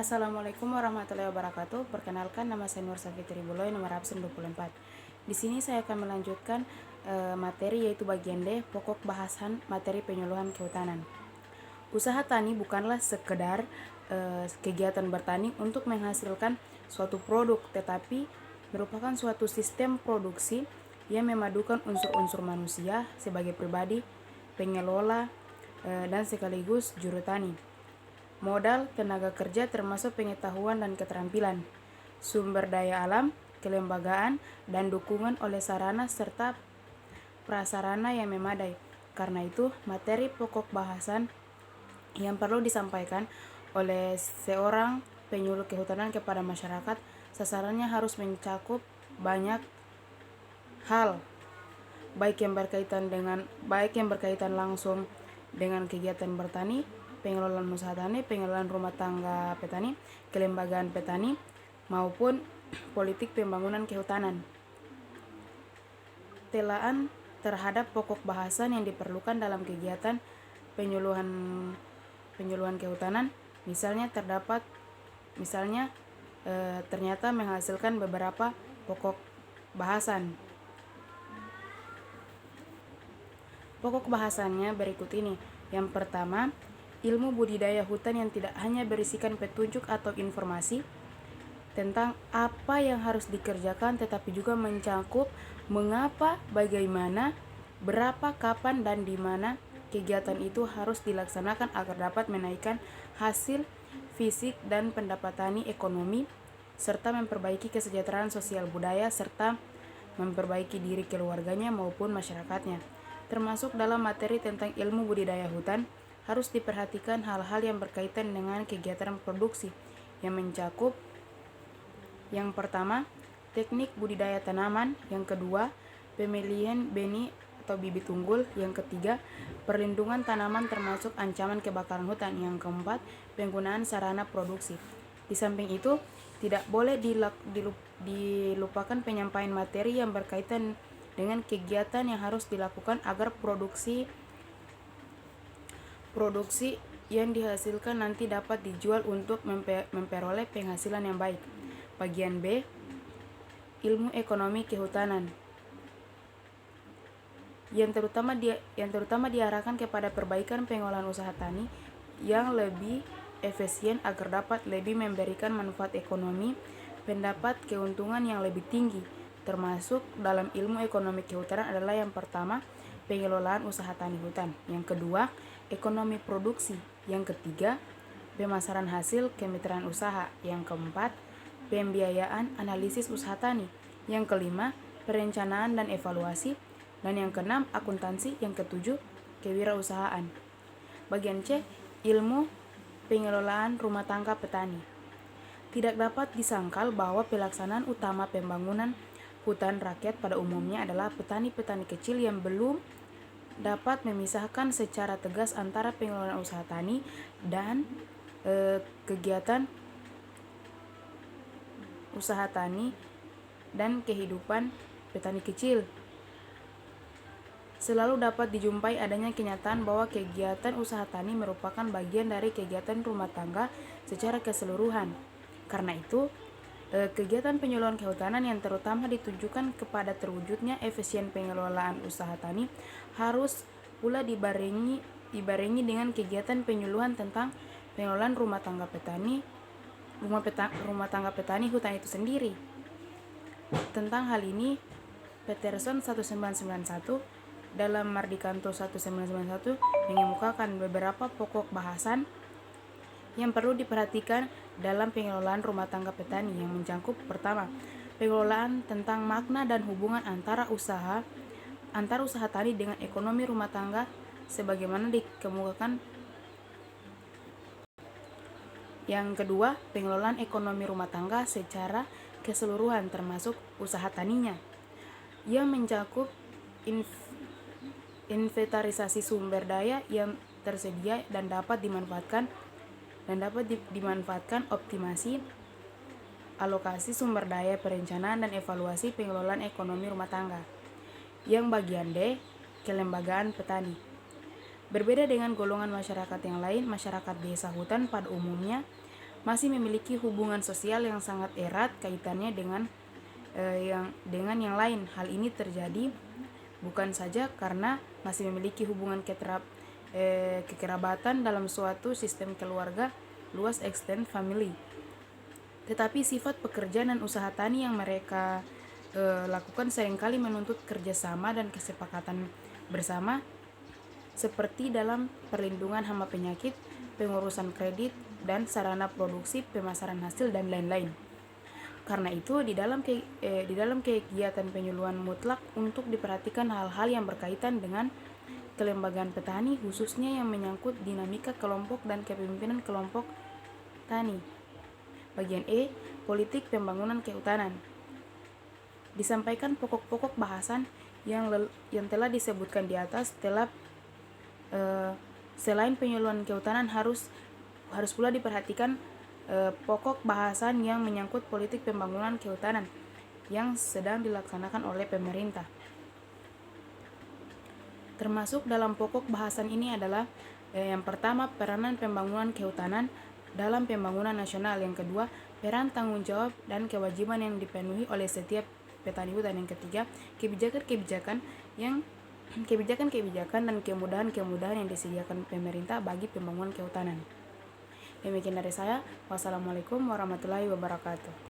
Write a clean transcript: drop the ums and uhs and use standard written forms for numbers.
Assalamualaikum warahmatullahi wabarakatuh. Perkenalkan, nama saya Nur Safitri Buloy, nomor absen 24. Di sini saya akan melanjutkan materi, yaitu bagian D, pokok bahasan materi penyuluhan kehutanan. Usaha tani bukanlah sekedar kegiatan bertani untuk menghasilkan suatu produk, tetapi merupakan suatu sistem produksi yang memadukan unsur-unsur manusia sebagai pribadi, pengelola, dan sekaligus juru tani. Modal, tenaga kerja termasuk pengetahuan dan keterampilan, sumber daya alam, kelembagaan, dan dukungan oleh sarana serta prasarana yang memadai. Karena itu, materi pokok bahasan yang perlu disampaikan oleh seorang penyuluh kehutanan kepada masyarakat, sasarannya harus mencakup banyak hal, baik yang berkaitan langsung dengan kegiatan bertani, pengelolaan usaha tani, pengelolaan rumah tangga petani, kelembagaan petani, maupun politik pembangunan kehutanan. Telaan terhadap pokok bahasan yang diperlukan dalam kegiatan penyuluhan kehutanan, ternyata menghasilkan beberapa pokok bahasan. Pokok bahasannya berikut ini. Yang pertama, ilmu budidaya hutan yang tidak hanya berisikan petunjuk atau informasi tentang apa yang harus dikerjakan, tetapi juga mencakup mengapa, bagaimana, berapa, kapan, dan di mana kegiatan itu harus dilaksanakan agar dapat menaikkan hasil fisik dan pendapatan ekonomi, serta memperbaiki kesejahteraan sosial budaya, serta memperbaiki diri keluarganya maupun masyarakatnya. Termasuk dalam materi tentang ilmu budidaya hutan, harus diperhatikan hal-hal yang berkaitan dengan kegiatan produksi yang mencakup: yang pertama, teknik budidaya tanaman; yang kedua, pemilihan benih atau bibit unggul; yang ketiga, perlindungan tanaman termasuk ancaman kebakaran hutan; yang keempat, penggunaan sarana produksi. Di samping itu, tidak boleh dilupakan penyampaian materi yang berkaitan dengan kegiatan yang harus dilakukan agar produksi yang dihasilkan nanti dapat dijual untuk memperoleh penghasilan yang baik. Bagian B, ilmu ekonomi kehutanan, yang terutama diarahkan kepada perbaikan pengolahan usaha tani yang lebih efisien agar dapat lebih memberikan manfaat ekonomi, pendapat keuntungan yang lebih tinggi. Termasuk dalam ilmu ekonomi kehutanan adalah: yang pertama, pengelolaan usaha tani hutan; yang kedua, ekonomi produksi; yang ketiga, pemasaran hasil kemitraan usaha; yang keempat, pembiayaan analisis usaha tani; yang kelima, perencanaan dan evaluasi; dan yang keenam, akuntansi; yang ketujuh, kewirausahaan. Bagian C, ilmu pengelolaan rumah tangga petani. Tidak dapat disangkal bahwa pelaksanaan utama pembangunan hutan rakyat pada umumnya adalah petani-petani kecil yang belum dapat memisahkan secara tegas antara pengelolaan usaha tani dan kegiatan usaha tani dan kehidupan petani kecil. Selalu dapat dijumpai adanya kenyataan bahwa kegiatan usaha tani merupakan bagian dari kegiatan rumah tangga secara keseluruhan. Karena itu, kegiatan penyuluhan kehutanan yang terutama ditujukan kepada terwujudnya efisien pengelolaan usaha tani harus pula dibarengi dengan kegiatan penyuluhan tentang pengelolaan rumah tangga petani hutan itu sendiri. Tentang hal ini, Peterson 1991 dalam Mardikanto 1991 mengemukakan beberapa pokok bahasan yang perlu diperhatikan dalam pengelolaan rumah tangga petani, yang mencakup: pertama, pengelolaan tentang makna dan hubungan antara usaha tani dengan ekonomi rumah tangga sebagaimana dikemukakan. Yang kedua, pengelolaan ekonomi rumah tangga secara keseluruhan termasuk usaha taninya, yang mencakup inventarisasi sumber daya yang tersedia dan dapat dimanfaatkan, optimasi alokasi sumber daya, perencanaan dan evaluasi pengelolaan ekonomi rumah tangga. Yang bagian D, kelembagaan petani. Berbeda dengan golongan masyarakat yang lain, masyarakat desa hutan pada umumnya masih memiliki hubungan sosial yang sangat erat kaitannya dengan yang lain. Hal ini terjadi bukan saja karena masih memiliki hubungan kekerabatan dalam suatu sistem keluarga luas extended family, tetapi sifat pekerjaan dan usaha tani yang mereka lakukan seringkali menuntut kerjasama dan kesepakatan bersama, seperti dalam perlindungan hama penyakit, pengurusan kredit, dan sarana produksi, pemasaran hasil, dan lain-lain. Karena itu, di dalam kegiatan penyuluhan mutlak untuk diperhatikan hal-hal yang berkaitan dengan kelembagaan petani, khususnya yang menyangkut dinamika kelompok dan kepemimpinan kelompok tani. Bagian E, politik pembangunan kehutanan. Disampaikan pokok-pokok bahasan yang telah disebutkan di atas. Selain penyuluhan kehutanan harus pula diperhatikan pokok bahasan yang menyangkut politik pembangunan kehutanan yang sedang dilaksanakan oleh pemerintah. Termasuk dalam pokok bahasan ini adalah yang pertama, peranan pembangunan kehutanan dalam pembangunan nasional. Yang kedua, peran, tanggung jawab, dan kewajiban yang dipenuhi oleh setiap petani hutan. Yang ketiga, kebijakan dan kemudahan yang disediakan pemerintah bagi pembangunan kehutanan. Demikian dari saya. Wassalamualaikum warahmatullahi wabarakatuh.